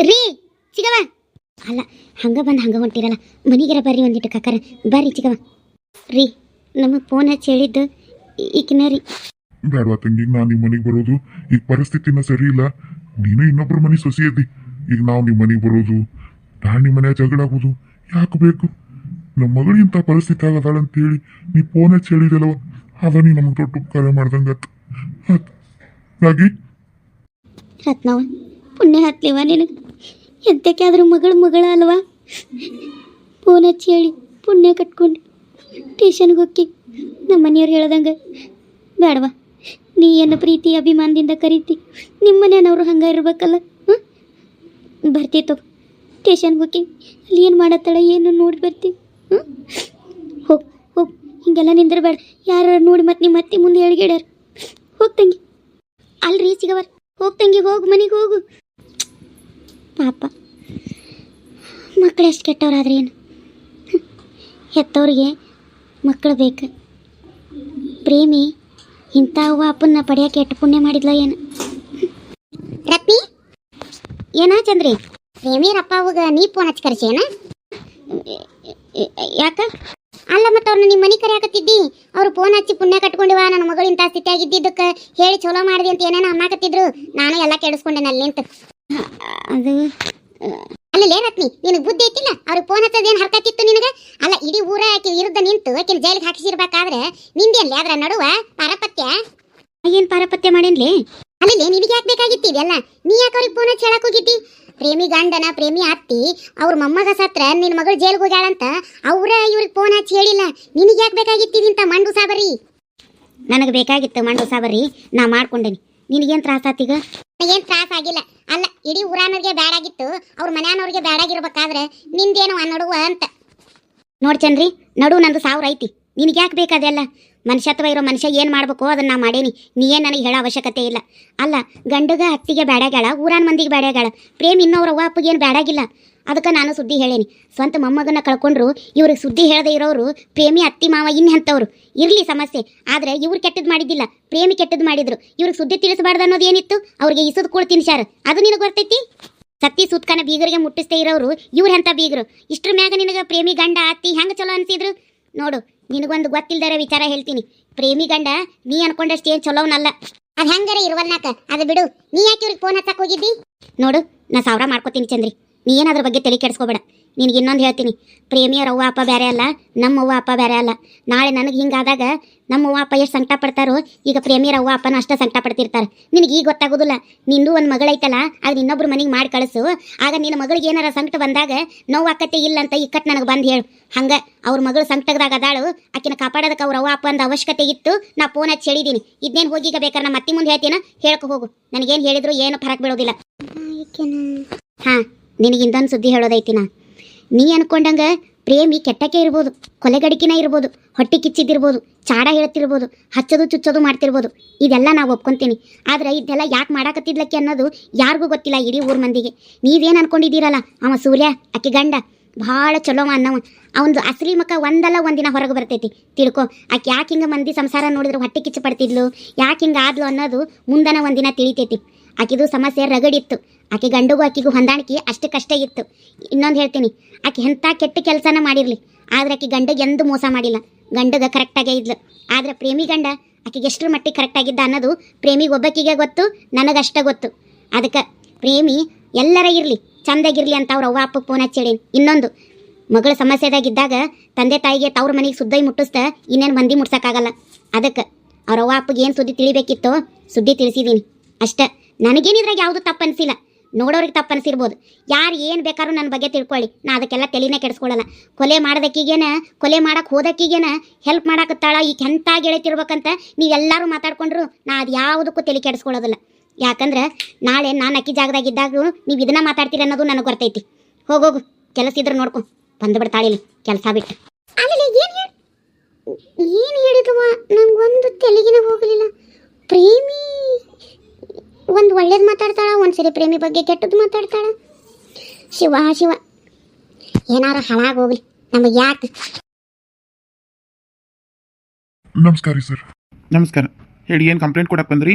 ರೀ ಚಿಗವ ಅಲ್ಲ ಹಂಗ ಬಂದು ಹಂಗ ಹೊಂಟಿರಲ್ಲ ಮನಿಗೆರ ಬರ್ರಿ ಒಂದಿಟ್ಟು ಕಾಕಾರ ಬರ್ರಿ ಚಿಗವ ರೀ ನಮಗೆ ಫೋನ್ ಹಚ್ಚಿ ಹೇಳಿದ್ದು ಈಕಿನ ರೀ. ಬೇಡವಾ ತಂಗಿ, ನಾನು ನಿಮ್ಮ ಮನೆಗೆ ಬರೋದು ಈಗ ಪರಿಸ್ಥಿತಿನ ಸರಿ ಇಲ್ಲ. ನೀನು ಇನ್ನೊಬ್ರ ಮನೆ ಸೊಸಿ ಇದ್ದಿ, ಈಗ ನಾವು ನಿಮ್ಮ ಮನೆಗೆ ಬರೋದು ನಾನು ನಿಮ್ಮ ಮನೆ ಜಗಳ ಆಗೋದು ಯಾಕೆ ಬೇಕು? ನಮ್ಮ ಮಗಳು ಇಂಥ ಪರಿಸ್ಥಿತಿ ಆಗದಾಳ ಅಂತೇಳಿ ನೀ ಫೋನ್ ಹಚ್ಚಿ ಹೇಳಿದಲ್ಲವ, ಅದ ನೀ ನಮಗೆ ದೊಡ್ಡ ಉಪಕಾರ ಮಾಡ್ದಂಗತ್ತು. ಹಾಗಾಗಿ ರತ್ನವ ಪುಣ್ಯ ಹತ್ಲಿವ ನಿನಗೆ, ಎಂತಕ್ಕೆ ಆದ್ರೂ ಮಗಳ ಅಲ್ವಾ? ಫೋನ್ ಹಚ್ಚಿ ಹೇಳಿ ಪುಣ್ಯ ಕಟ್ಕೊಂಡು ಸ್ಟೇಷನ್ಗೆ ಹೋಗಿ ನಮ್ಮ ಮನೆಯವ್ರು ಹೇಳ್ದಂಗೆ ಬೇಡವಾ, ನೀ ಏನು ಪ್ರೀತಿ ಅಭಿಮಾನದಿಂದ ಕರೀತಿ, ನಿಮ್ಮ ಮನೆಯವ್ರು ಹಂಗೆ ಇರ್ಬೇಕಲ್ಲ. ಬರ್ತೀತು ಸ್ಟೇಷನ್ಗೆ ಹೋಗಿ ಅಲ್ಲಿ ಏನು ಮಾಡತ್ತಾಳ ಏನು ನೋಡಿ ಬರ್ತೀವಿ. ಹೋಗಿ ಹೋಗಿ ಹಿಂಗೆಲ್ಲ ನಿಂದಿರಬೇಡ, ಯಾರು ನೋಡಿ ಮತ್ತೆ ನಿಮ್ಮ ಅತ್ತೆ ಮುಂದೆ ಹೇಳ್ಗ್ಯಾಡ್ಯಾರ. ಹೋಗಿ ತಂಗಿ, ಅಲ್ರಿ ಸಿಗವರ್, ಹೋಗಿ ತಂಗಿ ಹೋಗು, ಮನೆಗೆ ಹೋಗು. ಪಾಪ ಮಕ್ಕಳು ಎಷ್ಟು ಕೆಟ್ಟವ್ರಾದ್ರೆ ಏನು, ಹೆತ್ತವ್ರಿಗೆ ಮಕ್ಕಳು ಬೇಕು. ಪ್ರೇಮಿ ಇಂಥ ಅವ್ವ ಅಪ್ಪನ್ನ ಪಡೆಯೋಕೆ ಎಷ್ಟು ಪುಣ್ಯ ಮಾಡಿದ್ಲ ಏನು. ರತ್ನಿ ಏನಾ ಚಂದ್ರಿ? ಪ್ರೇಮಿಯರಪ್ಪ ಅವಾಗ ನೀ ಫೋನ್ ಹಚ್ಚಿ ಕರ್ಸೇನ? ಯಾಕ? ಅಲ್ಲ ಮತ್ತು ಅವ್ರನ್ನ ನಿಮ್ಮ ಮನೆ ಕರೆಯಾಕತ್ತಿದ್ದಿ, ಅವ್ರು ಫೋನ್ ಹಚ್ಚಿ ಪುಣ್ಯ ಕಟ್ಕೊಂಡಿವ ನನ್ನ ಮಗಳು ಇಂಥ ಸ್ಥಿತಿ ಆಗಿದ್ದಕ್ಕೆ ಹೇಳಿ ಚಲೋ ಮಾಡಿದೆ ಅಂತ ಏನೇನೋ ಅನ್ನಕತ್ತಿದ್ರು. ನಾನು ಎಲ್ಲ ಕೆಡಿಸ್ಕೊಂಡೆ ಅಲ್ಲಿ ನಿಂತು. ಅದು ಅಲ್ಲೇ ರತ್ನಿ, ನಿನಗೆ ಬುದ್ಧಿ ಐತಿಲ್ಲ? ಅವ್ರಿಗೆ ಫೋನ್ ಹಚ್ಚೋದೇನು ಹರ್ಕತ್ತಿತ್ತು ನಿನಗೆ? ಅಲ್ಲ ಇಡೀ ಊರ ಆಕೆ ವಿರುದ್ಧ ನಿಂತು ಆಕಿನ ಜೈಲಿಗೆ ಹಾಕಿಸಿರ್ಬೇಕಾದ್ರೆ ನಿಂದೇನ್ಲಿ ಅದ್ರ ನಡುವ ಪಾರಪತ್ಯ? ಏನು ಪಾರಪತ್ಯ ಮಾಡೇನ್ಲಿ? ಅಲ್ಲೇ ನಿನಗೆ ಯಾಕೆ ಬೇಕಾಗಿತ್ತಿದೆಲ್ಲ? ನೀ ಯಾಕೆ ಅವ್ರಿಗೆ ಫೋನ್ ಹಚ್ಚಿ ಹೇಳಕ್ ಹೋಗಿದ್ದಿ? ಪ್ರೇಮಿ ಗಂಡನ ಪ್ರೇಮಿ ಅತ್ತಿ ಅವ್ರ ಮೊಮ್ಮಗ ಸತ್ರ ನಿನ್ನ ಮಗಳು ಜೈಲಿಗೆ ಹೋಗ್ಯಾಳಂತ ಅವ್ರ ಇವ್ರಿಗೆ ಫೋನ್ ಹಚ್ಚಿ ಹೇಳಿಲ್ಲ. ನಿನಗೆ ಯಾಕೆ ಬೇಕಾಗಿತ್ತಿದಿಂತ ಮಂಡು ಸಾಬರಿ? ನನಗೆ ಬೇಕಾಗಿತ್ತು ಮಂಡು ಸಾಬರಿ, ನಾ ಮಾಡ್ಕೊಂಡೇನಿ. ನಿನಗೇನು ತ್ರಾಸ ಆತೀಗ? ಏನು ತ್ರಾಸ ಆಗಿಲ್ಲ. ಅಲ್ಲ ಇಡೀ ಊರಾನವ್ರಿಗೆ ಬ್ಯಾಡಾಗಿತ್ತು, ಅವ್ರ ಮನ್ಯಾನವ್ರಿಗೆ ಬ್ಯಾಡಾಗಿರ್ಬೇಕಾದ್ರೆ ನಿಂದೇನು ನಡುವ ಅಂತ ನೋಡಿ ಚಂದ್ರಿ. ನಡು ನಂದು 1000 ಐತಿ, ನಿನಗೆ ಯಾಕೆ ಬೇಕಾದೆಲ್ಲ? ಮನುಷ್ಯತ್ವ ಇರೋ ಮನುಷ್ಯ ಏನು ಮಾಡ್ಬೇಕು ಅದನ್ನು ನಾ ಮಾಡೇನಿ, ನೀ ಏನು ನನಗೆ ಹೇಳೋ ಅವಶ್ಯಕತೆ ಇಲ್ಲ. ಅಲ್ಲ ಗಂಡಗ ಹತ್ತಿಗೆ ಬ್ಯಾಡಾಗ್ಯಾಳ, ಊರಾನ ಮಂದಿಗೆ ಬ್ಯಾಡಾಗ್ಯಾಳ, ಪ್ರೇಮ್ ಇನ್ನೋರ ಅವ್ವ ಅಪ್ಪಗೇನು ಬ್ಯಾಡಾಗಿಲ್ಲ. ಅದಕ್ಕೆ ನಾನು ಸುದ್ದಿ ಹೇಳೇನಿ. ಸ್ವಂತ ಮೊಮ್ಮಗನ ಕಳ್ಕೊಂಡ್ರು ಇವ್ರಿಗೆ ಸುದ್ದಿ ಹೇಳದೆ ಇರೋರು ಪ್ರೇಮಿ ಅತ್ತಿ ಮಾವ ಇನ್ನೆಂಥವ್ರು ಇರಲಿ ಸಮಸ್ಯೆ, ಆದರೆ ಇವ್ರು ಕೆಟ್ಟದ್ದು ಮಾಡಿದ್ದಿಲ್ಲ, ಪ್ರೇಮಿ ಕೆಟ್ಟದ್ದು ಮಾಡಿದ್ರು. ಇವ್ರಿಗೆ ಸುದ್ದಿ ತಿಳಿಸಬಾರ್ದು ಅನ್ನೋದು ಏನಿತ್ತು? ಅವ್ರಿಗೆ ಇಸದ ಕೂಳು ತಿನ್ಸಾರ, ಅದು ನಿನಗೆ ಗೊತ್ತೈತಿ? ಸತ್ತಿ ಸುತ್ಕನ ಬೀಗರಿಗೆ ಮುಟ್ಟಿಸ್ತೇ ಇರೋರು ಇವ್ರು ಎಂಥ ಬೀಗರು. ಇಷ್ಟ್ರ ಮ್ಯಾಗ ನಿನಗೆ ಪ್ರೇಮಿ ಗಂಡ ಅತ್ತಿ ಹೆಂಗೆ ಚಲೋ ಅನಿಸಿದ್ರು ನೋಡು. ನಿನಗೊಂದು ಗೊತ್ತಿಲ್ದಾರ ವಿಚಾರ ಹೇಳ್ತೀನಿ, ಪ್ರೇಮಿ ಗಂಡ ನೀ ಅನ್ಕೊಂಡಷ್ಟು ಏನು ಚಲೋವನಲ್ಲ. ಅದು ಹೆಂಗಾರ ಇರುವಲ್ನಾಕ, ಅದು ಬಿಡು. ನೀ ಯಾಕೆ ಇವ್ರಿಗೆ ಫೋನ್ ಹಚ್ಚಕ್ಕೆ ಹೋಗಿದ್ದಿ? ನೋಡು ನಾ 1000 ಮಾಡ್ಕೋತೀನಿ ಚಂದ್ರಿ, ನೀ ಏನಾದ್ರ ಬಗ್ಗೆ ತಲೆ ಕೆಡಿಸ್ಕೋಬೇಡ. ನಿನಗೆ ಇನ್ನೊಂದು ಹೇಳ್ತೀನಿ, ಪ್ರೇಮಿಯರ ಅವ್ವ ಅಪ್ಪ ಬೇರೆ ಅಲ್ಲ, ನಮ್ಮ ಅವ್ವ ಅಪ್ಪ ಬೇರೆ ಅಲ್ಲ. ನಾಳೆ ನನಗೆ ಹಿಂಗಾದಾಗ ನಮ್ಮ ಅವ್ವ ಅಪ್ಪ ಎಷ್ಟು ಸಂಕಟ ಪಡ್ತಾರೋ, ಈಗ ಪ್ರೇಮಿಯರ ಅವ್ವ ಅಪ್ಪನೂ ಅಷ್ಟೇ ಸಂಕಟ ಪಡ್ತಿರ್ತಾರೆ. ನಿನಗೆ ಈಗ ಗೊತ್ತಾಗೋದಿಲ್ಲ. ನಿಂದು ಒಂದು ಮಗಳೈತಲ್ಲ, ಅದು ಇನ್ನೊಬ್ರು ಮನೆಗೆ ಮಾಡಿ ಕಳಿಸು. ಆಗ ನಿನ್ನ ಮಗಳಿಗೆ ಏನಾರ ಸಂಕಟ ಬಂದಾಗ ನೋವು ಆಕತ್ತೆ ಇಲ್ಲ ಅಂತ ಇಕ್ಕಟ್ಟು ನನಗೆ ಬಂದು ಹೇಳು. ಹಂಗೆ ಅವ್ರ ಮಗಳು ಸಂಕಟದಾಗ ಅದಾಳು, ಆಕಿನ ಕಾಪಾಡೋದಕ್ಕೆ ಅವ್ರ ಅವ್ವ ಅಪ್ಪ ಅಂದ ಅವಶ್ಯಕತೆ ಇತ್ತು. ನಾ ಫೋನ್ ಹಚ್ಚಿ ಹೇಳಿದ್ದೀನಿ. ಇದನ್ನೇನು ಹೋಗಿ ಈಗ ಬೇಕಾದ್ರೆ ನಮ್ಮ ಅತ್ತಿ ಮುಂದೆ ಹೇಳ್ತೀನ, ಹೇಳ್ಕೊ ಹೋಗು. ನನಗೇನು ಹೇಳಿದ್ರು ಏನು ಫರಕ್ ಬೀಳೋದಿಲ್ಲ. ಹಾಂ, ನಿನಗೆ ಇಂದೊಂದು ಸುದ್ದಿ ಹೇಳೋದೈತಿ. ನೀ ಅನ್ಕೊಂಡಂಗೆ ಪ್ರೇಮಿ ಕೆಟ್ಟಕ್ಕೆ ಇರ್ಬೋದು, ಕೊಲೆಗಡಿಕಿನ ಇರ್ಬೋದು, ಹೊಟ್ಟೆ ಕಿಚ್ಚಿದ್ದಿರ್ಬೋದು, ಚಾಡ ಹೇಳ್ತಿರ್ಬೋದು, ಹಚ್ಚೋದು ಚುಚ್ಚೋದು ಮಾಡ್ತಿರ್ಬೋದು. ಇದೆಲ್ಲ ನಾವು ಒಪ್ಕೊತೀನಿ. ಆದರೆ ಇದೆಲ್ಲ ಯಾಕೆ ಮಾಡಾಕತ್ತಿದ್ಲಕ್ಕೆ ಅನ್ನೋದು ಯಾರಿಗೂ ಗೊತ್ತಿಲ್ಲ ಇಡೀ ಊರ ಮಂದಿಗೆ. ನೀವೇನು ಅನ್ಕೊಂಡಿದ್ದೀರಲ್ಲ, ಅವ ಸೂರ್ಯ ಆಕೆ ಗಂಡ ಭಾಳ ಚಲೋವ ಅನ್ನವ. ಅವನದು ಅಸಲಿ ಮುಖ ಒಂದಲ್ಲ ಒಂದಿನ ಹೊರಗೆ ಬರ್ತೈತಿ, ತಿಳ್ಕೊ. ಆಕೆ ಯಾಕೆ ಹಿಂಗೆ ಮಂದಿ ಸಂಸಾರ ನೋಡಿದ್ರು ಹೊಟ್ಟೆ ಕಿಚ್ಚು ಪಡ್ತಿದ್ಲು, ಯಾಕೆ ಹಿಂಗೆ ಆದ್ಲು ಅನ್ನೋದು ಮುಂದನ ಒಂದಿನ ತಿಳಿತೈತಿ. ಆಕೆದು ಸಮಸ್ಯೆ ರಗಡಿತ್ತು. ಆಕೆ ಗಂಡಿಗೂ ಆಕೆಗೂ ಹೊಂದಾಣಿಕೆ ಅಷ್ಟಕ್ಕಷ್ಟೇ ಇತ್ತು. ಇನ್ನೊಂದು ಹೇಳ್ತೀನಿ, ಆಕೆ ಎಂಥ ಕೆಟ್ಟ ಕೆಲಸನ ಮಾಡಿರಲಿ, ಆದರೆ ಆಕೆ ಗಂಡಗೆ ಎಂದೂ ಮೋಸ ಮಾಡಿಲ್ಲ. ಗಂಡಗೆ ಕರೆಕ್ಟಾಗೇ ಇದ್ಲು. ಆದರೆ ಪ್ರೇಮಿ ಗಂಡ ಆಕೆಗೆ ಎಷ್ಟರ ಮಟ್ಟಿಗೆ ಕರೆಕ್ಟಾಗಿದ್ದ ಅನ್ನೋದು ಪ್ರೇಮಿಗೆ ಒಬ್ಬಕ್ಕಿಗೆ ಗೊತ್ತು, ನನಗಷ್ಟೇ ಗೊತ್ತು. ಅದಕ್ಕೆ ಪ್ರೇಮಿ ಎಲ್ಲರ ಇರಲಿ, ಚಂದಾಗಿರಲಿ ಅಂತ ಅವ್ರ ಅವ್ವ ಅಪ್ಪಗೆ ಫೋನ್ ಹಚ್ಚೇಳಿ. ಇನ್ನೊಂದು, ಮಗಳ ಸಮಸ್ಯೆದಾಗಿದ್ದಾಗ ತಂದೆ ತಾಯಿಗೆ ತವ್ರ ಮನೆಗೆ ಸುದ್ದಿ ಮುಟ್ಟಿಸ್ತಾ ಇನ್ನೇನು ಮಂದಿ ಮುಟ್ಸೋಕ್ಕಾಗಲ್ಲ. ಅದಕ್ಕೆ ಅವ್ರ ಅವ್ವ ಅಪ್ಪಗೆ ಏನು ಸುದ್ದಿ ತಿಳಿಬೇಕಿತ್ತೋ ಸುದ್ದಿ ತಿಳಿಸಿದ್ದೀನಿ ಅಷ್ಟೇ. ನನಗೇನಿದ್ರಾಗ ಯಾವುದು ತಪ್ಪು ಅನಿಸಿಲ್ಲ. ನೋಡೋರಿಗೆ ತಪ್ಪು ಅನಿಸಿರ್ಬೋದು, ಯಾರು ಏನು ಬೇಕಾದ್ರೂ ನನ್ನ ಬಗ್ಗೆ ತಿಳ್ಕೊಳ್ಳಿ, ನಾ ಅದಕ್ಕೆಲ್ಲ ತಲೆನೇ ಕೆಡಿಸ್ಕೊಳ್ಳಲ್ಲ. ಕೊಲೆ ಮಾಡೋದಕ್ಕಿಗೇನ, ಕೊಲೆ ಮಾಡೋಕ್ಕೆ ಹೋದಕ್ಕಿಗೇನ ಹೆಲ್ಪ್ ಮಾಡಾಕತ್ತಾಳ ಈಗ ಎಂಥ ಗೆಳತಿರ್ಬೇಕಂತ ನೀವೆಲ್ಲರೂ ಮಾತಾಡ್ಕೊಂಡ್ರು ನಾ ಅದು ಯಾವುದಕ್ಕೂ ತಲೆ ಕೆಡಿಸ್ಕೊಳ್ಳೋದಿಲ್ಲ. ಯಾಕಂದ್ರೆ ನಾಳೆ ನಾನು ಅಕ್ಕಿ ಜಾಗದಾಗಿದ್ದಾಗ ನೀವು ಇದನ್ನ ಮಾತಾಡ್ತೀರಿ ಅನ್ನೋದು ನನಗೆ ಗೊತ್ತೈತಿ. ಹೋಗೋಗು, ಕೆಲಸ ಇದ್ರೆ ನೋಡ್ಕೊ, ಬಂದುಬಿಡ್ತಾಳಿಲಿ ಕೆಲಸ ಬಿಟ್ಟು. ಅಲ್ಲಿ ಏನು ಹೇಳಿದವ ನಂಗೊಂದು ತೆಲಿಗಿನ ಹೋಗಲಿಲ್ಲ. ಪ್ರೇಮಿ ಒಂದು ಒಳ್ಳೇದು ಮಾತಾಡ್ತಾಳ, ಒಂದ್ಸರಿ ಪ್ರೇಮಿ ಬಗ್ಗೆ ಕೆಟ್ಟದ್ದು ಮಾತಾಡ್ತಾಳ. ಶಿವ ಶಿವ, ಏನಾರ ಹಾಳಾಗೋಗ್ಲಿ ನಮಗೆ ಯಾಕೆ. ನಮಸ್ಕಾರ ಸರ್. ನಮಸ್ಕಾರ. ಹೇಳಿ, ಏನು ಕಂಪ್ಲೇಂಟ್ ಕೊಡಕ್ಕೆ ಬಂದ್ರಿ?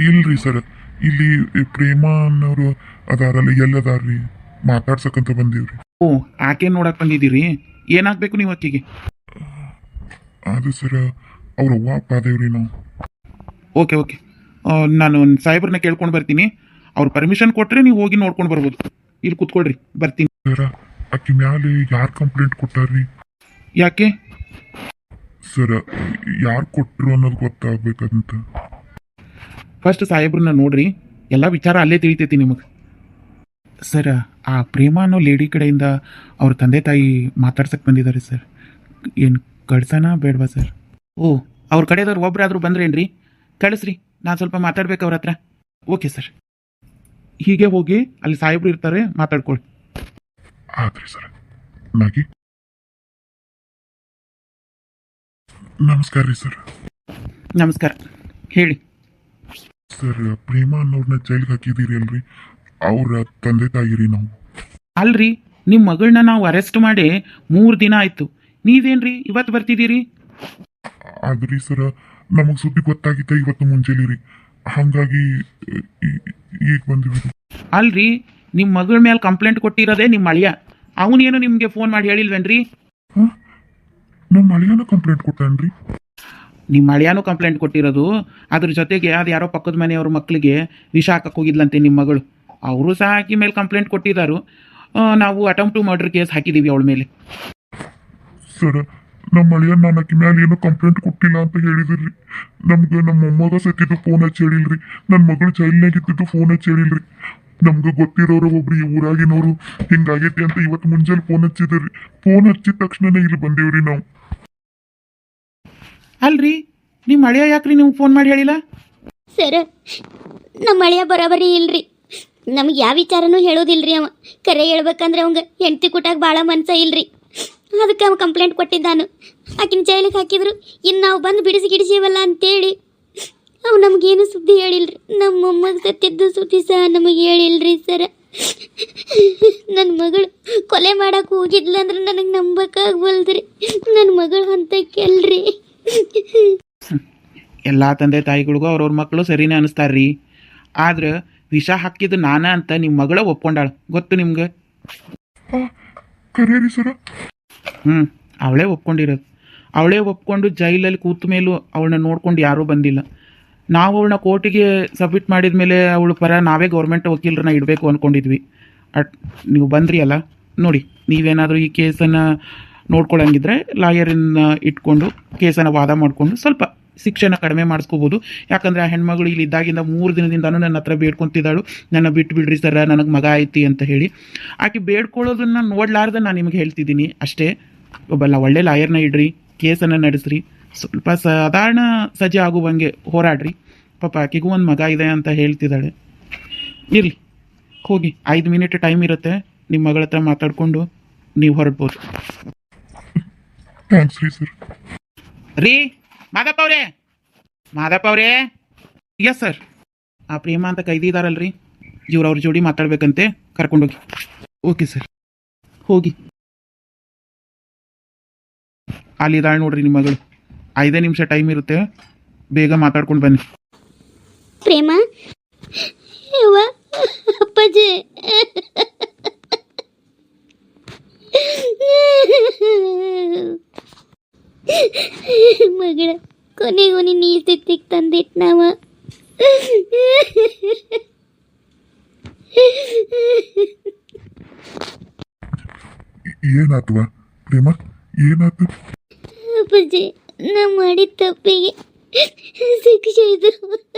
ಇಲ್ರಿ ಸರ್, ಇಲ್ಲಿ ಪ್ರೇಮ ಅನ್ನೋರು ಅದಾರಲ್ಲ ಎಲ್ಲದಾರ್ರಿ ಮಾತಾಡ್ಸಕ್ಕಂತ ಬಂದೀವ್ರಿ. ಓ ಆಕೆ ನೋಡಕ್ ಬಂದಿದ್ದೀರಿ. ಏನಾಗಬೇಕು ನೀವು ಆಕೆಗೆ? ಅದು ಸರ ಅವ್ರ ಅವ್ವ ಅಪ್ಪ ಅದೇವ್ರಿ ನಾವು. ಓಕೆ ಓಕೆ, ನಾನು ಸಾಹೇಬ್ರನ್ನ ಕೇಳ್ಕೊಂಡು ಬರ್ತೀನಿ. ಅವ್ರು ಪರ್ಮಿಷನ್ ಕೊಟ್ಟರೆ ನೀವು ಹೋಗಿ ನೋಡ್ಕೊಂಡು ಬರ್ಬೋದು. ಇಲ್ಲಿ ಕೂತ್ಕೊಳ್ರಿ, ಬರ್ತೀನಿ. ಸರ ಅಕ್ಕಿ ಮ್ಯಾಲೆ ಯಾರು ಕಂಪ್ಲೇಂಟ್ ಕೊಟ್ಟಾರ್ರಿ? ಯಾಕೆ? ಸರ ಯಾರು ಕೊಟ್ರು ಅನ್ನೋದು ಗೊತ್ತಾಗ್ಬೇಕಂತ. ಫಸ್ಟ್ ಸಾಹೇಬ್ರನ್ನ ನೋಡ್ರಿ, ಎಲ್ಲ ವಿಚಾರ ಅಲ್ಲೇ ತಿಳಿತೈತಿ ನಿಮಗೆ. ಸರ್, ಆ ಪ್ರೇಮ ಅನ್ನೋ ಲೇಡಿ ಕಡೆಯಿಂದ ಅವ್ರ ತಂದೆ ತಾಯಿ ಮಾತಾಡ್ಸಕ್ಕೆ ಬಂದಿದ್ದಾರೆ ಸರ್. ಏನು ಕಳ್ಸೋಣ ಬೇಡವಾ ಸರ್? ಓ, ಅವ್ರ ಕಡೆದವ್ರು ಒಬ್ಬರಾದ್ರೂ ಬಂದ್ರೇನ್ರಿ? ಕಳಿಸ್ರಿ, ನಾನು ಸ್ವಲ್ಪ ಮಾತಾಡ್ಬೇಕು ಅವ್ರ ಹತ್ರ. Okay sir. ಹೀಗೆ ಹೋಗಿ ಅಲ್ಲಿ ಸಾಹೇಬ್ರು ಇರ್ತಾರೆ, ಮಾತಾಡ್ಕೊಳ್ಳಿ. ಆದ್ರಿ ಸರ್. ನಾಗಿ ನಮಸ್ಕಾರ ರೀ ಸರ್. ನಮಸ್ಕಾರ, ಹೇಳಿ. ಸರ್, ಪ್ರೇಮ ಅನ್ನೋರ್ನ ಜೈಲ್ಗೆ ಹಾಕಿದ್ದೀರಿ ಅಲ್ರಿ, ಅವ್ರ ತಂದೆ ತಾಯಿರಿ ನಾವು. ಅಲ್ರಿ, ನಿಮ್ಮ ಮಗಳನ್ನ ನಾವು ಅರೆಸ್ಟ್ ಮಾಡಿ 3 ದಿನ ಆಯಿತು. ನೀವೇನ್ರಿ ಇವತ್ತು ಬರ್ತಿದ್ದೀರಿ? ಆದ್ರಿ ಸರ ನಮಗೆ ಸುದ್ದಿ ಗೊತ್ತಾಗಿದ್ದ ಇವತ್ತು ಮುಂಜಾನೆ ರೀ, ಹಾಗಾಗಿ ಈಗ ಬಂದಿವಿ. ಅಲ್ರಿ, ನಿಮ್ಮ ಮಗಳ ಮೇಲೆ ಕಂಪ್ಲೇಂಟ್ ಕೊಟ್ಟಿರೋದೇ ನಿಮ್ಮ ಅಳಿಯ. ಅವನೇನು ನಿಮಗೆ ಫೋನ್ ಮಾಡಿ ಹೇಳಿಲ್ವೇನ್ರಿ? ನಮ್ಮ ಅಳಿಯನ ಕಂಪ್ಲೇಂಟ್ ಕೊಟ್ಟಾನ್ರಿ. ನಿಮ್ಮ ಅಳಿಯಾನು ಕಂಪ್ಲೇಂಟ್ ಕೊಟ್ಟಿರೋದು, ಅದ್ರ ಜೊತೆಗೆ ಅದು ಯಾರೋ ಪಕ್ಕದ ಮನೆಯವ್ರ ಮಕ್ಕಳಿಗೆ ವಿಷ ಹಾಕಕ್ಕೆ ಹೋಗಿದ್ಲಂತೆ ನಿಮ್ಮ ಮಗಳು. ಅವರು ಸಹ ಆಕಿ ಮೇಲೆ ಕಂಪ್ಲೇಂಟ್ ಕೊಟ್ಟಿದ್ದಾರು. ನಾವು ಅಟೆಂಪ್ಟ್ ಟು ಮರ್ಡರ್ ಕೇಸ್ ಹಾಕಿದ್ದೀವಿ ಅವಳ ಮೇಲೆ. ಸರ್, ನಮ್ಮ ಅಳಿಯ ನಾನು ಅಕ್ಕಿ ಮ್ಯಾಲೆ ಏನೋ ಕಂಪ್ಲೇಂಟ್ ಕೊಟ್ಟಿಲ್ಲ ಅಂತ ಹೇಳಿದ್ರಿ. ನಮ್ಗೆ ನಮ್ಮ ಮೊಮ್ಮಗ ಸತ್ತಿದ್ದು ಫೋನ್ ಹಚ್ಚಿ ಹೇಳಿಲ್ರಿ, ನನ್ನ ಮಗಳು ಜೈಲ್ನಾಗ ಇದ್ದಿದ್ದು ಫೋನ್ ಹಚ್ಚಿ ಹೇಳಿಲ್ರಿ. ನಮ್ಗೆ ಗೊತ್ತಿರೋರು ಒಬ್ರು ಈ ಊರಾಗಿನವರು ಹಿಂಗಾಗೈತಿ ಅಂತ ಇವತ್ತು ಮುಂಜಾನೆ ಫೋನ್ ಹಚ್ಚಿದ್ರಿ. ಫೋನ್ ಹಚ್ಚಿದ ತಕ್ಷಣನೇ ಇಲ್ಲಿ ಬಂದೇವ್ರಿ ನಾವು. ಅಲ್ರಿ, ನಿಮ್ಮ ಅಳಿಯ ಯಾಕ್ರಿ ನೀವು ಫೋನ್ ಮಾಡಿ ಹೇಳಿಲ್ಲ? ಸರ, ನಮ್ಮ ಅಳಿಯ ಬರೋಬರಿ ಇಲ್ರಿ. ನಮ್ಗೆ ಯಾವ ವಿಚಾರನೂ ಹೇಳೋದಿಲ್ರಿ. ಅವ ಕರೆ ಹೇಳ್ಬೇಕಂದ್ರೆ ಅವಂಗ ಹೆಂಡತಿ ಕುಟಾಗ ಭಾಳ ಮನ್ಸ ಇಲ್ರಿ. ಅದಕ್ಕೆ ಅವ ಕಂಪ್ಲೇಂಟ್ ಕೊಟ್ಟಿದ್ದಾನು. ಆಕಿನ ಜೈಲಿಗೆ ಹಾಕಿದ್ರು. ಇನ್ನು ನಾವು ಬಂದು ಬಿಡಿಸಿವಲ್ಲ ಅಂತೇಳಿ ಅವು ನಮಗೇನು ಸುದ್ದಿ ಹೇಳಿಲ್ರಿ. ನಮ್ಮ ಮೊಮ್ಮಗ ಸತ್ತಿದ್ದು ಸುದ್ದಿ ಸಹ ನಮಗೆ ಹೇಳಿಲ್ರಿ ಸರ. ನನ್ನ ಮಗಳು ಕೊಲೆ ಮಾಡಕ್ಕೆ ಹೋಗಿದ್ಲಂದ್ರೆ ನನಗೆ ನಂಬಕ್ಕಾಗ್ವಲ್ದ್ರಿ. ನನ್ನ ಮಗಳು ಅಂತ ಕೆಲ್ರಿ. ಎಲ್ಲ ತಂದೆ ತಾಯಿಗಳಿಗೂ ಅವ್ರವ್ರ ಮಕ್ಕಳು ಸರಿನೇ ಅನಿಸ್ತಾರ್ರಿ. ಆದ್ರೆ ವಿಷ ಹಾಕಿದ್ದು ನಾನ ಅಂತ ನಿಮ್ಮ ಮಗಳ ಒಪ್ಕೊಂಡಾಳ, ಗೊತ್ತು ನಿಮ್ಗೆ? ಕರೇರಿ ಸರ. ಅವಳೇ ಒಪ್ಕೊಂಡಿರೋದು. ಅವಳೇ ಒಪ್ಕೊಂಡು ಜೈಲಲ್ಲಿ ಕೂತ ಮೇಲೂ ಅವಳನ್ನ ನೋಡ್ಕೊಂಡು ಯಾರೂ ಬಂದಿಲ್ಲ. ನಾವು ಅವಳನ್ನ ಕೋರ್ಟಿಗೆ ಸಬ್ಮಿಟ್ ಮಾಡಿದ ಮೇಲೆ ಅವಳ ಪರ ನಾವೇ ಗೌರ್ಮೆಂಟ್ ವಕೀಲರನ್ನ ಇಡಬೇಕು ಅಂದ್ಕೊಂಡಿದ್ವಿ. ನೀವು ಬಂದ್ರಿ ಅಲ್ಲ, ನೋಡಿ, ನೀವೇನಾದರೂ ಈ ಕೇಸನ್ನು ನೋಡ್ಕೊಳ್ಳಂಗಿದ್ರೆ ಲಾಯರನ್ನ ಇಟ್ಕೊಂಡು ಕೇಸನ್ನು ವಾದ ಮಾಡಿಕೊಂಡು ಸ್ವಲ್ಪ ಶಿಕ್ಷೆನ ಕಡಿಮೆ ಮಾಡಿಸ್ಕೋಬೋದು. ಯಾಕಂದರೆ ಆ ಹೆಣ್ಮಗಳು ಇಲ್ಲಿ ಇದ್ದಾಗಿಂದ 3 ದಿನದಿಂದನೂ ನನ್ನ ಹತ್ರ ಬೇಡ್ಕೊತಿದ್ದಾಳು, ನನ್ನ ಬಿಟ್ಟು ಬಿಡ್ರಿ ಸರ, ನನಗೆ ಮಗ ಐತಿ ಅಂತ ಹೇಳಿ. ಆಕೆ ಬೇಡ್ಕೊಳ್ಳೋದನ್ನು ನೋಡ್ಲಾರ್ದೆ ನಾನು ನಿಮಗೆ ಹೇಳ್ತಿದ್ದೀನಿ ಅಷ್ಟೇ. ಒಳ್ಳೆ ಲಾಯರ್ನ ಇಡ್ರಿ, ಕೇಸನ್ನು ನಡೆಸ್ರಿ, ಸ್ವಲ್ಪ ಸಾಧಾರಣ ಸಜೆ ಆಗುವಂಗೆ ಹೋರಾಡ್ರಿ. ಪಾಪ ಆಕೆಗೂ ಒಂದು ಮಗ ಇದೆ ಅಂತ ಹೇಳ್ತಿದ್ದಾಳೆ. ಇರಲಿ, ಹೋಗಿ 5 ಮಿನಿಟ್ ಟೈಮ್ ಇರುತ್ತೆ, ನಿಮ್ಮ ಮಗಳ ಹತ್ರ ಮಾತಾಡಿಕೊಂಡು ನೀವು ಹೊರಡ್ಬೋದು. ಥ್ಯಾಂಕ್ಸ್ ರೀ ಸರ್. ರೀ ಮಾದಪ್ಪ ಅವರೇ. Yes sir. ಆ ಪ್ರೇಮ ಅಂತ ಕೈದಿ ಇದಾರಲ್ರಿ, ಅವ್ರ ಜೋಡಿ ಮಾತಾಡ್ಬೇಕಂತೆ, ಕರ್ಕೊಂಡೋಗಿ. ಓಕೆ ಸರ್, ಹೋಗಿ. ಅಲ್ಲಿದ್ದಾಳೆ ನೋಡ್ರಿ ನಿಮ್ಮ ಮಗಳು. 5 ನಿಮಿಷ ಟೈಮ್ ಇರುತ್ತೆ, ಬೇಗ ಮಾತಾಡ್ಕೊಂಡು ಬನ್ನಿ. ಪ್ರೇಮ, ಯವ್ವ, ಅಪ್ಪಾಜಿ, ಮಗಳ ಕೊನೆಗೂ ನೀನು ಈ ಸ್ಥಿತಿಗೆ ತಂದಿಟ್ಟು ನಾವ. ಏನಾತವ ಪ್ರೇಮ, ಏನಾತು? ಅಪ್ಪಾಜಿ, ನಾ ಮಾಡಿದ ತಪ್ಪಿಗೆ ಶಿಕ್ಷೆ ಇದು.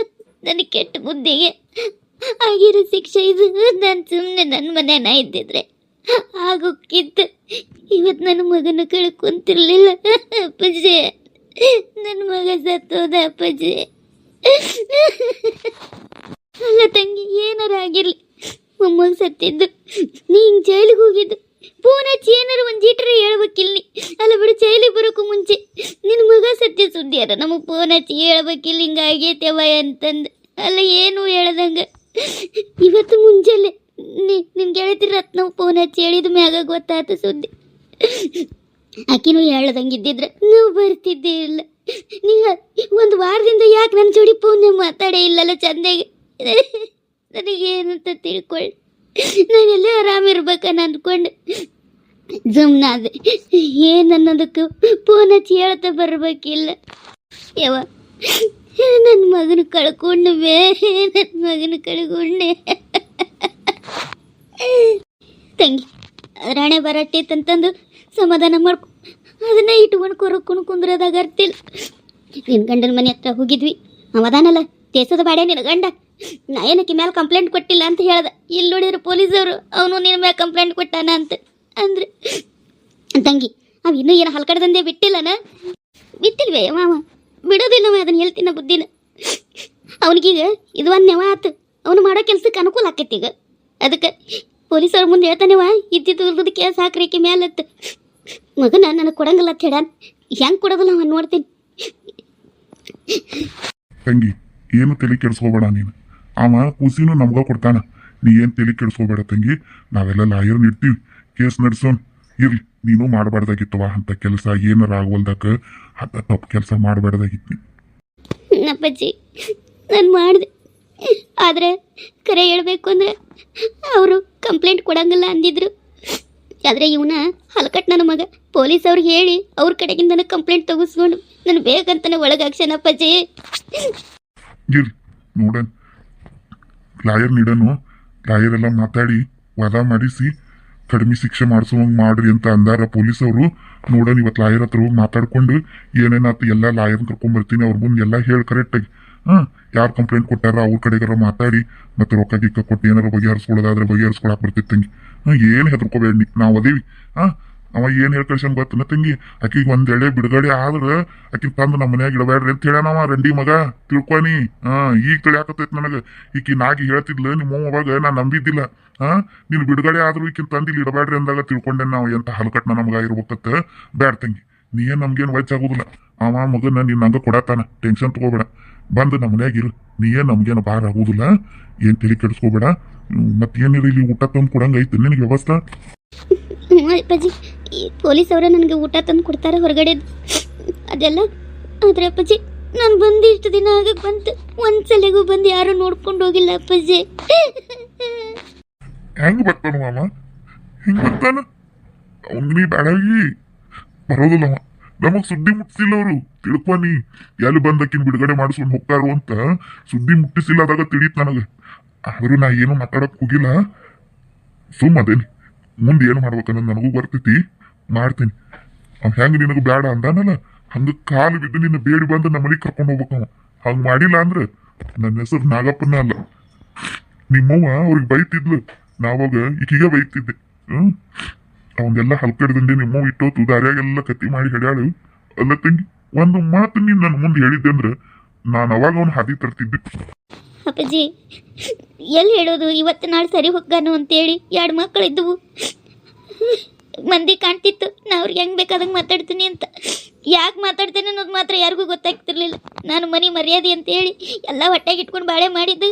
ನನಗೆ ಕೆಟ್ಟ ಬುದ್ಧಿಗೆ ಆಗಿರೋ ಶಿಕ್ಷೆ ಇದು. ನಾನು ಸುಮ್ಮನೆ ನನ್ನ ಮನೆನ ಇದ್ದಿದ್ರೆ ಆಗೋಕ್ಕಿತ್ತು. ಇವತ್ತು ನನ್ನ ಮಗನ ಕಳ್ಕೊಂತಿರ್ಲಿಲ್ಲ ಅಪ್ಪಾಜಿ. ನನ್ನ ಮಗ ಸತ್ತೋದ ಅಪ್ಪಾಜಿ. ಅಲ್ಲ ತಂಗಿ, ಏನಾರ ಆಗಿರ್ಲಿ, ಮೊಮ್ಮಗ ಸತ್ತಿದ್ದು. ನೀ ಹಿಂಗೆ ಜೈಲಿಗೆ ಹೋಗಿದ್ದು ಫೋನ್ ಹಚ್ಚಿ ಏನಾರು ಒಂದು ಜೀಟ್ರೆ ಹೇಳ್ಬೇಕಿಲ್ಲ. ಅಲ್ಲ ಬಿಡು, ಜೈಲಿಗೆ ಬರೋಕ್ಕೂ ಮುಂಚೆ ನಿನ್ನ ಮಗ ಸತ್ಯ ಸುದ್ದಿ ಅರ ನಮಗೆ ಫೋನ್ ಹಚ್ಚಿ ಹೇಳ್ಬೇಕಿಲ್ಲ, ಹಿಂಗಾಗೈತೆವ ಅಂತಂದು. ಅಲ್ಲ, ಏನು ಹೇಳ್ದಂಗೆ ಇವತ್ತು ಮುಂಜಾನೆ ನಿನ್ ಗೆಳತಿ ರತ್ನ ಫೋನ್ ಹಚ್ಚಿ ಹೇಳಿದ ಮ್ಯಾಗ ಗೊತ್ತಾಯ್ತು ಸುದ್ದಿ. ಆಕಿನೂ ಹೇಳ್ದಂಗಿದ್ದಿದ್ರೆ ನಾವು ಬರ್ತಿದ್ದೇ ಇಲ್ಲ. ನೀವು 1 ವಾರದಿಂದ ಯಾಕೆ ನನ್ನ ಜೋಡಿ ಫೋನ್ ಮಾತಾಡೇ ಇಲ್ಲಲ್ಲ ಚಂದಾಗಿ? ನನಗೇನಂತ ತಿಳ್ಕೊಳ್ಳಿ. ನಾನೆಲ್ಲ ಆರಾಮಿರ್ಬೇಕನ್ನ ಅಂದ್ಕೊಂಡು ಸುಮ್ಮನಾದೆ. ಏನನ್ನೋದಕ್ಕೂ ಫೋನ್ ಹಚ್ಚಿ ಹೇಳ್ತಾ ಬರ್ಬೇಕಿಲ್ಲ. ಯವ್ವ, ನನ್ನ ಮಗನ ಕಳ್ಕೊಂಡೆ, ನನ್ನ ಮಗನ ಕಳ್ಕೊಂಡೆ. ತಂಗಿ ರಾಣೆ ಬರಟ್ಟೈತಂತಂದು ಸಮಾಧಾನ ಮಾಡ್ಕೊ, ಅದನ್ನ ಇಟ್ಕೊಂಡು ಕೊರಕೊಂಡು ಕುಂದ್ರದಾಗ ಅರ್ತಿಲ್ಲ. ನಿನ್ನ ಗಂಡನ ಮನೆ ಹತ್ರ ಹೋಗಿದ್ವಿ, ಅವದಾನಲ್ಲ ದೇಶದ ಬಾಡೆ ನಿನ್ನ ಗಂಡ. ನಾ ಏನಕ್ಕೆ ಮೇಲೆ ಕಂಪ್ಲೇಂಟ್ ಕೊಟ್ಟಿಲ್ಲ ಅಂತ ಹೇಳ್ದ. ಇಲ್ಲಿ ನೋಡಿದ್ರು ಪೊಲೀಸವರು ಅವನು ನಿನ್ನ ಮೇಲೆ ಕಂಪ್ಲೇಂಟ್ ಕೊಟ್ಟಾನ ಅಂತ ಅಂದ್ರೆ, ತಂಗಿ ಅವ ಇನ್ನೂ ಏನು ಹಲ್ಕಡ್ದಂದೆ ಬಿಟ್ಟಿಲ್ಲನ? ಬಿಟ್ಟಿಲ್ವೇ ಮಾವ? ಬಿಡೋದಿಲ್ಲವ, ಅದನ್ನ ಹೇಳ್ತೀನ ಬುದ್ಧಿನ. ಅವನಿಗೀಗ ಇದು ಒಂದು ನೆವ ಆತು, ಅವನು ಮಾಡೋ ಕೆಲ್ಸಕ್ಕೆ ಅನುಕೂಲ ಆಕೈತಿ. ಈಗ ಅದಕ್ಕೆ ಪೊಲೀಸವ್ರ ಮುಂದೆ ಹೇಳ್ತಾನೆವ, ಇದ್ದಿದ್ದು ಕೇಸ್ ಹಾಕ್ರಿಕೆ ಮೇಲತ್ತು ಮಗನ ನನಗೆ ಕೊಡಂಗಿಲ್ಲ ಅಂತ ಹೇಳ. ಹೆಂಗೆ ಕೊಡೋದಿಲ್ಲ ಅವನು ನೋಡ್ತೀನಿ. ತಂಗಿ ಏನು ತಲೆ ಕೆಡಿಸ್ಕೋಬೇಡ ನೀನು. ಅವ ಕೂಸಿನೂ ನಮ್ಗ ಕೊಡ್ತಾನ, ನೀ ಏನು ತಲೆ ಕೆಡಿಸ್ಕೋಬೇಡ ತಂಗಿ. ನಾವೆಲ್ಲ ಲಾಯರ್ನ ಇಡ್ತೀವಿ, ಕೇಸ್ ನಡ್ಸೋನ್. ಇರ್ಲಿ, ನೀನು ಮಾಡಬಾರ್ದಾಗಿತ್ತವ ಅಂತ ಕೆಲಸ. ಏನಾರ ಆಗವಲ್ದಕ್ಕ ಅಂತ ತಪ್ಪು ಕೆಲಸ ಮಾಡಬಾರ್ದಾಗಿತ್ತು. ಅಪ್ಪಾಜಿ ನಾನು ಮಾಡಿದೆ, ಆದರೆ ಕರೆ ಹೇಳ್ಬೇಕು ಅಂದರೆ ಅವರು ಕಂಪ್ಲೇಂಟ್ ಕೊಡಂಗಿಲ್ಲ ಅಂದಿದ್ರು. ಆದರೆ ಇವನ ಹಲ್ಕಟ್ ನನ್ನ ಮಗ ಪೊಲೀಸ್ ಅವ್ರಿಗೆ ಹೇಳಿ ಅವ್ರ ಕಡೆಗಿಂದ ನನಗೆ ಕಂಪ್ಲೇಂಟ್ ತೆಗೆಸ್ಕೊಂಡು ನಾನು ಬೇಕಂತಾನೆ ಒಳಗಾಕ್ಸೇನ ಅಪ್ಪಾಜಿ. ಇರ್ಲಿ ನೋಡನ್, ಲಾಯರ್ ನೀಡನು. ಲಾಯರ್ ಎಲ್ಲ ಮಾತಾಡಿ ವಾದ ಮಾಡಿಸಿ ಕಡಿಮೆ ಶಿಕ್ಷೆ ಮಾಡಿಸುವಂಗೆ ಮಾಡ್ರಿ ಅಂತ ಅಂದಾರ ಪೊಲೀಸವರು. ನೋಡೋಣ ಇವತ್ತು ಲಾಯರ್ ಹತ್ರ ಹೋಗಿ ಮಾತಾಡ್ಕೊಂಡು ಏನೇನಾಯ್ತು ಎಲ್ಲ ಲಾಯರ್ನ ಕರ್ಕೊಂಡ್ಬರ್ತೀನಿ. ಅವ್ರ ಮುಂದೆ ಎಲ್ಲ ಹೇಳಿ ಕರೆಕ್ಟಾಗಿ ಯಾರು ಕಂಪ್ಲೇಂಟ್ ಕೊಟ್ಟಾರ ಅವ್ರ ಕಡೆಗಾರ ಮಾತಾಡಿ ಮತ್ತೆ ರೊಕ್ಕ ಗಿಕ್ಕ ಕೊಟ್ಟು ಏನಾರ ಬಗೆಹರಿಸ್ಕೊಳ್ಳೋದಾದ್ರೆ ಬಗೆಹರಿಸ್ಕೊಳಕ್ ಬರ್ತೈತೆ ತಂಗಿ. ಏನು ಹೆದರ್ಕೋಬೇಡಿ, ನಾವು ಅದೇವಿ. ಅವ ಏನು ಹೇಳಿ ಕಳ್ಸಂಗೆ ಗೊತ್ತನ ತಂಗಿ, ಆಕಿಗೆ ಒಂದೆಳೆ ಬಿಡುಗಡೆ ಆದ್ರೆ ಆಕಿಗೆ ತಂದು ನಮ್ಮ ಮನ್ಯಾಗ ಇಡಬೇಡ್ರಿ ಅಂತ ಹೇಳ್ಯಾನವ ರಂಡಿ ಮಗ. ತಿಳ್ಕೊನಿ. ಈಗ ತಿಳಿಯಾಕತ್ತೈತಿ ನನಗೆ. ಈಕಿ ನಾಗಿ ಹೇಳ್ತಿದ್ಲು ನಿಮ್ಮ ಅವಾಗ ನಾನು ನಂಬಿದ್ದಿಲ್ಲ. ನೀನು ಬಿಡುಗಡೆ ಆದ್ರೂ ಈಕಿನ ತಂದಿಲ್ಲಿ ಇಡಬೇಡ್ರಿ ಅಂದಾಗ ತಿಳ್ಕೊಂಡೆ ನಾವು ಎಂತ ಹಲ್ಕಟ್ನ ನಮಗ ಇರ್ಬೇಕತ್ತ. ಬ್ಯಾಡ ತಂಗಿ, ನೀ ಏನು ನಮ್ಗೇನು ವಯಸ್ಸಾಗೋದಿಲ್ಲ. ಅವ ಮಗನ ನೀನು ನಂಗೆ ಕೊಡತಾನ, ಟೆನ್ಷನ್ ತಗೋಬೇಡ. ಬಂದು ನಮ್ಮ ಮನ್ಯಾಗ ಇರು, ನೀ ಏನು ನಮ್ಗೇನು ಭಾರ ಆಗೋದಿಲ್ಲ. ಏನು ತಲೆ ಕೆಡಿಸ್ಕೋಬೇಡ. ಮತ್ತೇನಿರ ಇಲ್ಲಿ ಊಟ ತಂದು ಕೊಡಂಗೆ ಐತಿ ನಿನಗೆ ವ್ಯವಸ್ಥೆ? ಅಪ್ಪಾಜಿ ಪೊಲೀಸ್ ಅವರ ನನಗೆ ಊಟ ತಂದು ಕೊಡ್ತಾರೆ ಹೊರಗಡೆ ಅದೆಲ್ಲ. ಆದರೆ ಅಪ್ಪಾಜಿ ನಾನು ಬಂದು ಇಷ್ಟು ದಿನ ಆಗಕ್ಕೆ ಬಂತು, ಒಂದ್ಸಲಿಗೂ ಬಂದು ಯಾರು ನೋಡ್ಕೊಂಡು ಹೋಗಿಲ್ಲ ಅಪ್ಪಾಜಿ. ಹೆಂಗ್ ಬರ್ತಾನ ಮಾಮ? ಹಿಂಗ್ ಬರ್ತಾನ? ಅವ್ನಿಗೆ ನೀ ಬ್ಯಾಡಾಗಿ ಬರೋದಿಲ್ಲ ಅವ. ನಮಗ್ ಸುದ್ದಿ ಮುಟ್ಟಿಸಿಲ್ಲ ಅವರು. ತಿಳ್ಕೊನಿ, ಎಲ್ಲಿ ಬಂದಕ್ಕಿನ್ ಬಿಡುಗಡೆ ಮಾಡಿಸ್ಕೊಂಡು ಹೋಗ್ತಾರು ಅಂತ ಸುದ್ದಿ ಮುಟ್ಟಿಸಿಲ್ಲ. ಅದಾಗ ತಿಳಿತ್ ನನಗೆ. ಆದ್ರೂ ನಾ ಏನು ಮಾತಾಡಕ್ ಹೋಗಿಲ್ಲ, ಸುಮ್ಮದೇನಿ. ಮುಂದೆ ಏನು ಮಾಡ್ಬೇಕನ್ನೋದು ನನಗೂ ಬರ್ತೈತಿ, ಮಾಡ್ತೀನಿ. ಅವ್ ಹೆಂಗ್ ನಿನಗೆ ಬ್ಯಾಡ ಅಂದಾನಲ್ಲ, ಹಂಗ ಕಾಲು ಬಿದ್ದು ನಿನ್ನ ಬೇಡಿ ಬಂದು ನಮ್ಮ ಮನೆಗೆ ಕರ್ಕೊಂಡು ಹೋಗ್ಬೇಕವ. ಹಂಗ್ ಮಾಡಿಲ್ಲ ಅಂದ್ರೆ ನನ್ನ ಹೆಸರು ನಾಗಪ್ಪನ ಅಲ್ಲ. ನಿಮ್ಮವ್ವ ಅವ್ರಿಗೆ ಬೈತಿದ್ಲು, ನಾವಾಗ ಈಕಿಗೆ ಬೈತಿದ್ದೆ. ಅವಂಗೆಲ್ಲ ಹಲ್ಕಡ್ದಂಡೆ ನಿಮ್ಮವ್ ಇಟ್ಟೋತು ದಾರ್ಯಾಗೆಲ್ಲ ಕತ್ತಿ ಮಾಡಿ ಹೇಳ್ಯಾಳು. ಅಲ್ಲ ತಂಗಿ, ಒಂದು ಮಾತು ನೀನು ನನ್ನ ಮುಂದೆ ಹೇಳಿದ್ದೆ ಅಂದ್ರೆ ನಾನು ಅವಾಗ ಅವನು ಹಾದಿ ತರ್ತಿದ್ದೆ. ಅಪ್ಪಾಜಿ ಎಲ್ಲಿ ಹೇಳೋದು, ಇವತ್ತು ನಾಳೆ ಸರಿ ಹೋಗ್ಗಾನು ಅಂತೇಳಿ 2 ಮಕ್ಕಳಿದ್ದವು. ಮಂದಿ ಕಾಣ್ತಿತ್ತು ನಾ ಅವ್ರಿಗೆ ಹೆಂಗೆ ಬೇಕಾದಂಗೆ ಮಾತಾಡ್ತೀನಿ ಅಂತ. ಯಾಕೆ ಮಾತಾಡ್ತೀನಿ ಅನ್ನೋದು ಮಾತ್ರ ಯಾರಿಗೂ ಗೊತ್ತಾಗ್ತಿರ್ಲಿಲ್ಲ. ನಾನು ಮನೆ ಮರ್ಯಾದೆ ಅಂತೇಳಿ ಎಲ್ಲ ಹೊಟ್ಟೆಗೆ ಇಟ್ಕೊಂಡು ಬಾಳೆ ಮಾಡಿದ್ದು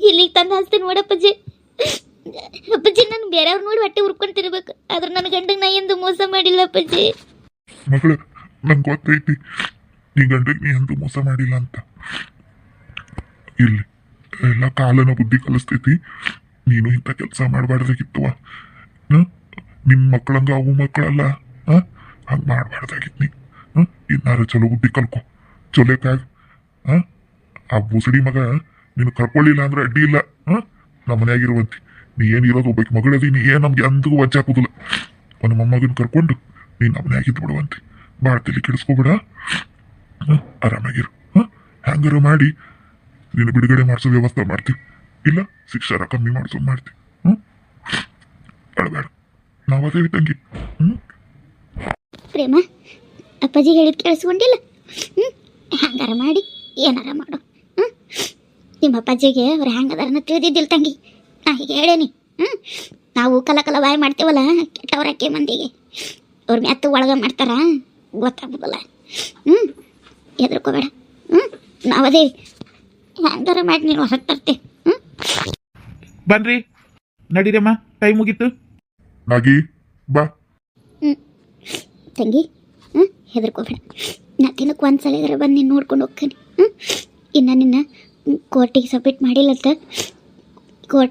ಇಲ್ಲಿಗೆ ತಂದು ಹಾಸ್ತೀನಿ ನೋಡಪ್ಪಾಜಿ. ಅಪ್ಪಾಜಿ ನಾನು ಬೇರೆಯವ್ರು ನೋಡಿ ಹೊಟ್ಟೆ ಹುರ್ಕೊಂತಿರ್ಬೇಕು, ಆದ್ರೆ ನನ್ನ ಗಂಡಗೆ ನಾ ಎಂದು ಮೋಸ ಮಾಡಿಲ್ಲ ಅಪ್ಪಾಜಿ. ಮಗಳ, ನಂಗೆ ಗೊತ್ತೈತಿ ನೀ ಗಂಡಗೆ ನೀ ಎಂದೂ ಮೋಸ ಮಾಡಿಲ್ಲ ಅಂತ. ಇಲ್ಲಿ ಎಲ್ಲ ಕಾಲನ ಬುದ್ಧಿ ಕಲಿಸ್ತೈತಿ. ನೀನು ಇಂಥ ಕೆಲಸ ಮಾಡಬಾರ್ದಾಗಿತ್ತವ. ನಿನ್ನ ಮಕ್ಕಳಂಗ ಅವು ಮಕ್ಕಳಲ್ಲ, ಹಂಗೆ ಮಾಡಬಾರ್ದಾಗಿತ್ತು ನೀ. ಇನ್ನಾರ ಚಲೋ ಬುದ್ಧಿ ಕಲ್ಕೊ, ಚೊಲೇಕಾಗ. ಆ ಬುಸಡಿ ಮಗ ನೀನು ಕರ್ಕೊಳ್ಳಿಲ್ಲ ಅಂದ್ರೆ ಅಡ್ಡಿ ಇಲ್ಲ. ನಮ್ಮ ಮನ್ಯಾಗಿರುವಂತಿ ನೀ ಏನಿರೋದು ಒಬ್ಬಕ್ಕೆ ಮಗಳದಿ, ನೀ ಏನು ನಮ್ಗೆ ಅಂದಿಗೂ ವಜ್ಜೆ ಹಾಕೋದಿಲ್ಲ. ಒಂದು ಮೊಮ್ಮಗನ ಕರ್ಕೊಂಡು ನೀನು ನಮ್ಮ ಮನ್ಯಾಗಿದ್ದು ಬಿಡುವಂತಿ. ಭಾಳ ತಲೆ ಕೆಡಿಸ್ಕೋಬೇಡ, ಆರಾಮಾಗಿರು. ಹ್ಯಾಂಗಾರ ಮಾಡಿ ನೀನು ಬಿಡುಗಡೆ ಮಾಡಿಸೋ ವ್ಯವಸ್ಥೆ ಮಾಡ್ತೀವಿ, ಇಲ್ಲ ಶಿಕ್ಷಾರ ಕಮ್ಮಿ ಮಾಡಿಸೋದು ಮಾಡ್ತೀವಿ. ಅಳಬೇಡ, ನಾವು ಅದೇವಿ ತಂಗಿ. ಪ್ರೇಮ, ಅಪ್ಪಾಜಿ ಹೇಳಿದ್ ಕೇಳಿಸ್ಕೊಂಡಿಲ್ಲ? ಹ್ಯಾಂಗಾರ ಮಾಡಿ ಏನಾರ ಮಾಡು. ನಿಮ್ಮ ಅಪ್ಪಾಜಿಗೆ ಅವ್ರು ಹ್ಯಾಂಗದಾರನ್ನ ತಿಳಿದಿದ್ದಿಲ್ಲ ತಂಗಿ. ನಾ ಹೀಗೆ ಹೇಳೇನಿ. ನಾವು ಕಲ ಬಾಯಿ ಮಾಡ್ತೇವಲ್ಲ ಕೆಟ್ಟವ್ರಕ್ಕೆ ಮಂದಿಗೆ, ಅವ್ರ ಮ್ಯಾತ್ತು ಒಳಗೆ ಮಾಡ್ತಾರ ಗೊತ್ತಾಗ್ಬೋದಲ್ಲ. ಹೆದರ್ಕೋಬೇಡ. ನಾವದೇ ಹ್ಯಾಂಗಾರ ಮಾಡಿ ನೀನು ಹೊರಗೆ ತರ್ತೆ. ಬನ್ರಿ, ನಡೀರಮ್ಮ, ಟೈಮ್ ಮುಗೀತು. ನಾಗಿ ಬಾ. ತಂಗಿ ಹೆದರ್ಕೋಬೇಡ. ನಾ ದಿನಕ್ಕೆ ಒಂದ್ಸಲ ಬಂದು ನೀನು ನೋಡ್ಕೊಂಡು ಹೋಗ್ತೀನಿ. ಇನ್ನು ನಿನ್ನ ಕೋರ್ಟಿಗೆ ಸಬ್ಮಿಟ್ ಮಾಡಿಲ್ಲಂತ ಕೋರ್ಟ್